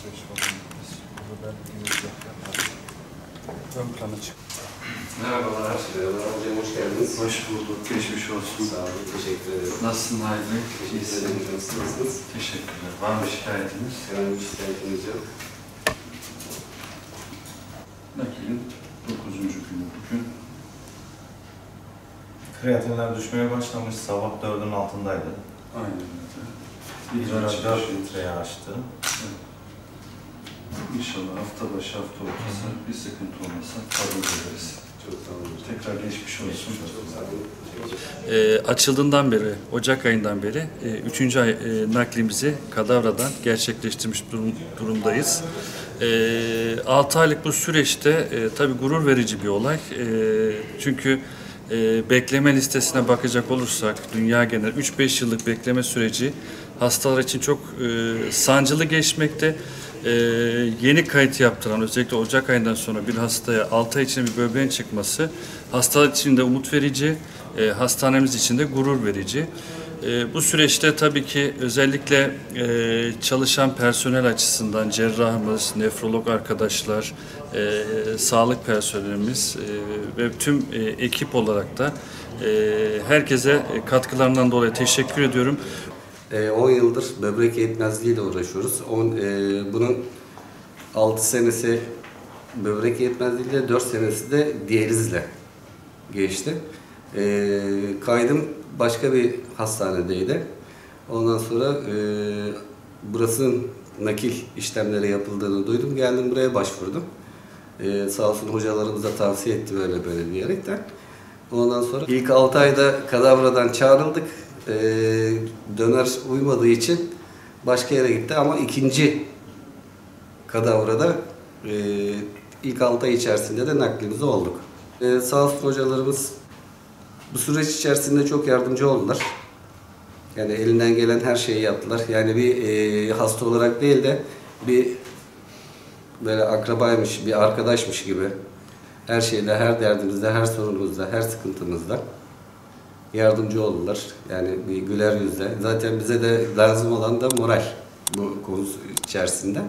Burada ön plana çık. Merhabalar. Merhabalar hocam, hoş geldiniz. Hoş bulduk. Geçmiş olsun. Sağ olun, teşekkür ederim. Nasılsın Aydın? Teşekkür ederim hocam, siz nasılsınız? Teşekkürler. Var mı şikayetiniz? Herhangi bir şikayetiniz yok. Nakilin 9. günü bugün. Kreatinler düşmeye başlamış. Sabah 4'ün altındaydı. Aynen öyle. İdrara İdraç 4 litreye açtı. İnşallah hafta başı hafta ortası bir sıkıntı olmasa kabul ederiz. Çok sağ olun hocam. Tekrar geçmiş olsun. Çok sağ olun. Açıldığından beri, Ocak ayından beri 3. ay naklimizi Kadavradan gerçekleştirmiş durumdayız. 6 aylık bu süreçte tabii gurur verici bir olay. Çünkü bekleme listesine bakacak olursak dünya genel 3-5 yıllık bekleme süreci hastalar için çok sancılı geçmekte. Yeni kayıt yaptıran, özellikle Ocak ayından sonra bir hastaya 6 ay içinde bir böbreğin çıkması hastalar için de umut verici, hastanemiz için de gurur verici. Bu süreçte tabii ki özellikle çalışan personel açısından cerrahımız, nefrolog arkadaşlar, sağlık personelimiz ve tüm ekip olarak da herkese katkılarından dolayı teşekkür ediyorum. 10 yıldır böbrek yetmezliğiyle uğraşıyoruz. Bunun 6 senesi böbrek yetmezliğiyle, 4 senesi de diyalizle geçti. Kaydım başka bir hastanedeydi. Ondan sonra burasının nakil işlemleri yapıldığını duydum. Geldim buraya başvurdum. Sağ olsun hocalarımız da tavsiye etti böyle diyerekten. Ondan sonra ilk 6 ayda Kadavradan çağrıldık. Döner uymadığı için başka yere gitti ama ikinci Kadavra'da ilk 6 ay içerisinde de naklimiz olduk. Sağ olsun hocalarımız bu süreç içerisinde çok yardımcı oldular. Yani elinden gelen her şeyi yaptılar. Yani bir hasta olarak değil de bir böyle akrabaymış, bir arkadaşmış gibi her şeyde, her derdimizde, her sorunumuzda, her sıkıntımızda yardımcı oldular. Yani bir güler yüzle. Zaten bize de lazım olan da moral bu konu içerisinde.